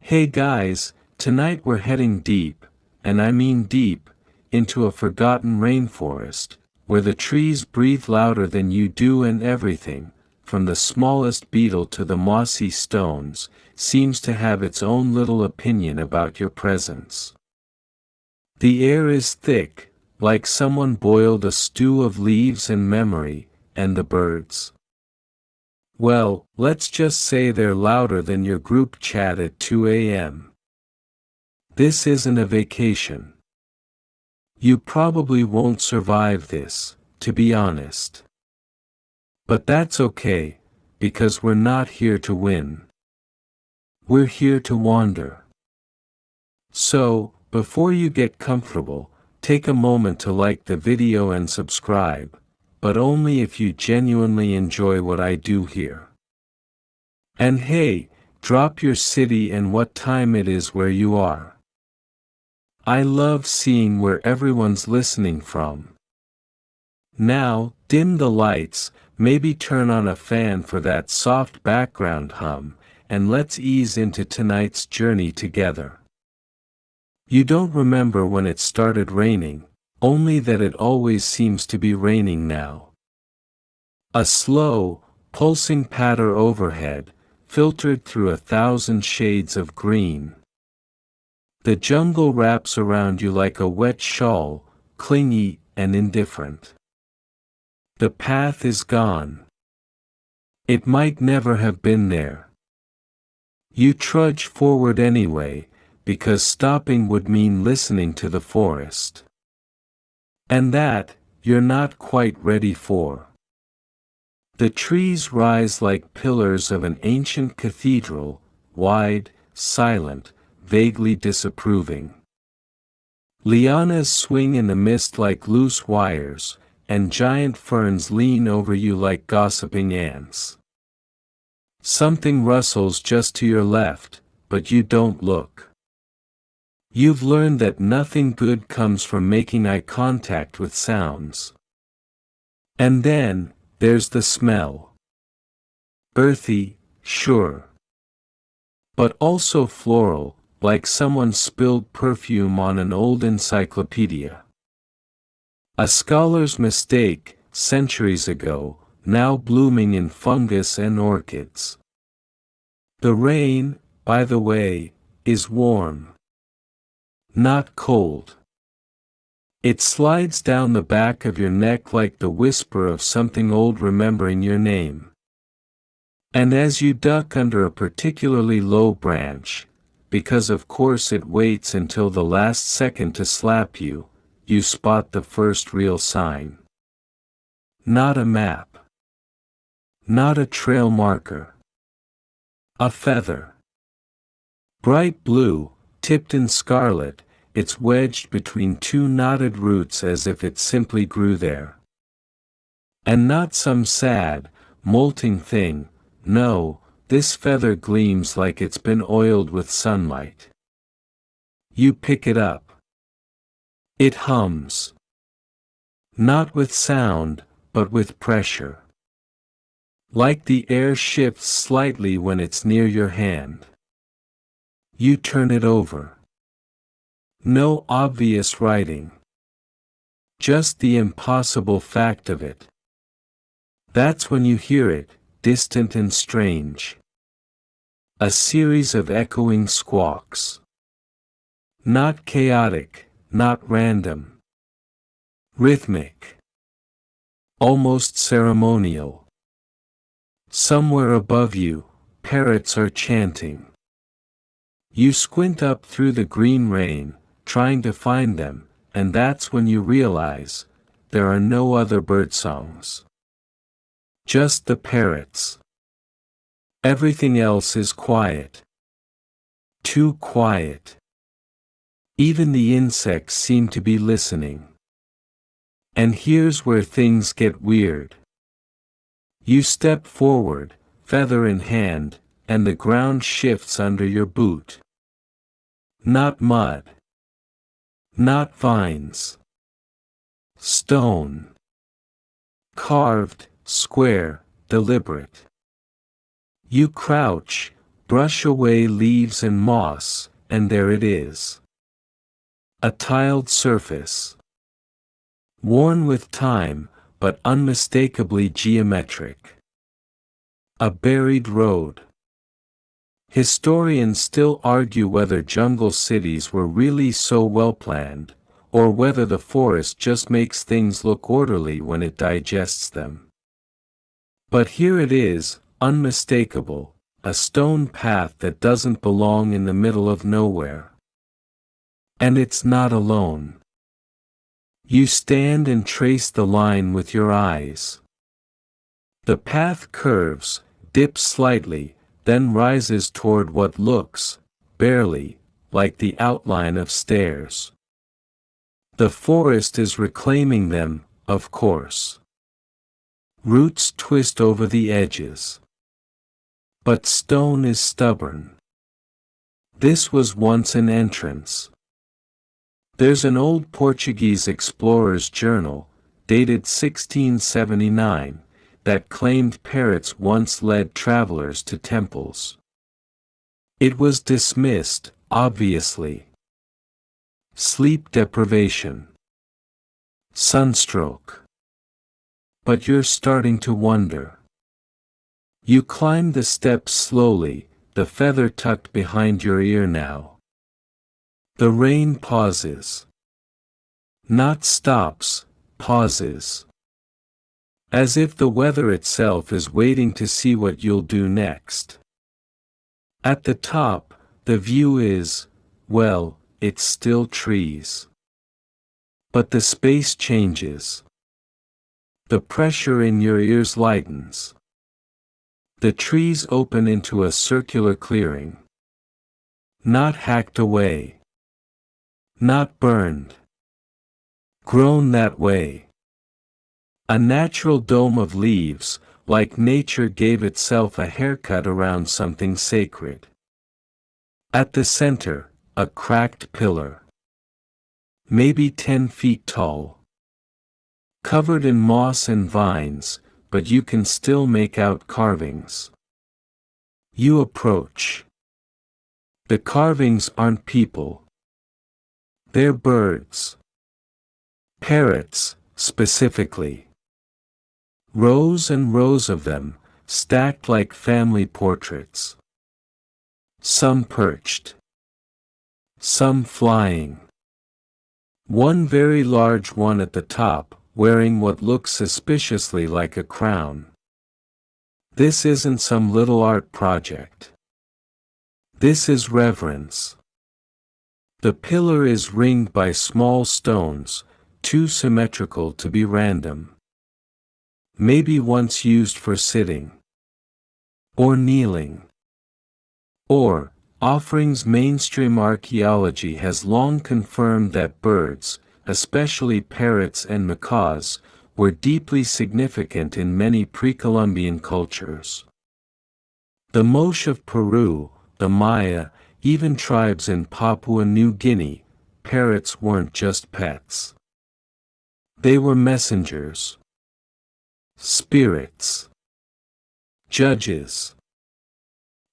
Hey guys, tonight we're heading deep, and I mean deep, into a forgotten rainforest, where the trees breathe louder than you do and everything, from the smallest beetle to the mossy stones, seems to have its own little opinion about your presence. The air is thick, like someone boiled a stew of leaves and memory, and the birds. Well, let's just say they're louder than your group chat at 2 a.m. This isn't a vacation. You probably won't survive this, to be honest. But that's okay, because we're not here to win. We're here to wander. So, before you get comfortable, take a moment to like the video and subscribe, but only if you genuinely enjoy what I do here. And hey, drop your city and what time it is where you are. I love seeing where everyone's listening from. Now, dim the lights, maybe turn on a fan for that soft background hum, and let's ease into tonight's journey together. You don't remember when it started raining, only that it always seems to be raining now. A slow, pulsing patter overhead, filtered through 1,000 shades of green. The jungle wraps around you like a wet shawl, clingy and indifferent. The path is gone. It might never have been there. You trudge forward anyway, because stopping would mean listening to the forest. And that, you're not quite ready for. The trees rise like pillars of an ancient cathedral, wide, silent, vaguely disapproving. Lianas swing in the mist like loose wires, and giant ferns lean over you like gossiping ants. Something rustles just to your left, but you don't look. You've learned that nothing good comes from making eye contact with sounds. And then, there's the smell. Earthy, sure. But also floral, like someone spilled perfume on an old encyclopedia. A scholar's mistake, centuries ago, now blooming in fungus and orchids. The rain, by the way, is warm. Not cold. It slides down the back of your neck like the whisper of something old remembering your name. And as you duck under a particularly low branch, because of course it waits until the last second to slap you, you spot the first real sign. Not a map. Not a trail marker. A feather. Bright blue, tipped in scarlet, it's wedged between two knotted roots as if it simply grew there. And not some sad, molting thing, no, this feather gleams like it's been oiled with sunlight. You pick it up. It hums. Not with sound, but with pressure. Like the air shifts slightly when it's near your hand. You turn it over. No obvious writing. Just the impossible fact of it. That's when you hear it, distant and strange. A series of echoing squawks. Not chaotic, not random. Rhythmic. Almost ceremonial. Somewhere above you, parrots are chanting. You squint up through the green rain, trying to find them, and that's when you realize, there are no other birdsongs. Just the parrots. Everything else is quiet. Too quiet. Even the insects seem to be listening. And here's where things get weird. You step forward, feather in hand, and the ground shifts under your boot. Not mud. Not vines. Stone. Carved, square, deliberate. You crouch, brush away leaves and moss, and there it is. A tiled surface. Worn with time, but unmistakably geometric. A buried road. Historians still argue whether jungle cities were really so well planned, or whether the forest just makes things look orderly when it digests them. But here it is, unmistakable, a stone path that doesn't belong in the middle of nowhere. And it's not alone. You stand and trace the line with your eyes. The path curves, dips slightly, then rises toward what looks, barely, like the outline of stairs. The forest is reclaiming them, of course. Roots twist over the edges. But stone is stubborn. This was once an entrance. There's an old Portuguese explorer's journal, dated 1679, that claimed parrots once led travelers to temples. It was dismissed, obviously. Sleep deprivation. Sunstroke. But you're starting to wonder. You climb the steps slowly, the feather tucked behind your ear now. The rain pauses. Not stops, pauses. As if the weather itself is waiting to see what you'll do next. At the top, the view is, well, it's still trees. But the space changes. The pressure in your ears lightens. The trees open into a circular clearing. Not hacked away. Not burned. Grown that way. A natural dome of leaves, like nature gave itself a haircut around something sacred. At the center, a cracked pillar. Maybe 10 feet tall. Covered in moss and vines, but you can still make out carvings. You approach. The carvings aren't people. They're birds. Parrots, specifically. Rows and rows of them, stacked like family portraits. Some perched. Some flying. One very large one at the top, wearing what looks suspiciously like a crown. This isn't some little art project. This is reverence. The pillar is ringed by small stones, too symmetrical to be random. Maybe once used for sitting. Or kneeling. Or, offerings. Mainstream archaeology has long confirmed that birds, especially parrots and macaws, were deeply significant in many pre-Columbian cultures. The Moche of Peru, the Maya, even tribes in Papua New Guinea, parrots weren't just pets. They were messengers. Spirits. Judges.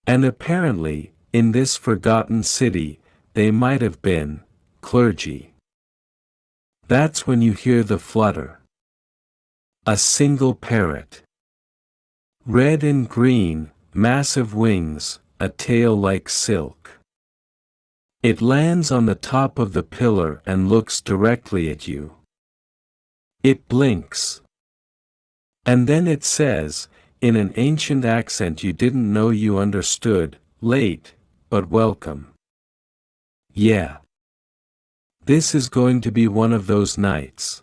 And apparently, in this forgotten city, they might have been clergy. That's when you hear the flutter. A single parrot. Red and green, massive wings, a tail like silk. It lands on the top of the pillar and looks directly at you. It blinks. And then it says, in an ancient accent you didn't know you understood, late, but welcome. Yeah. This is going to be one of those nights.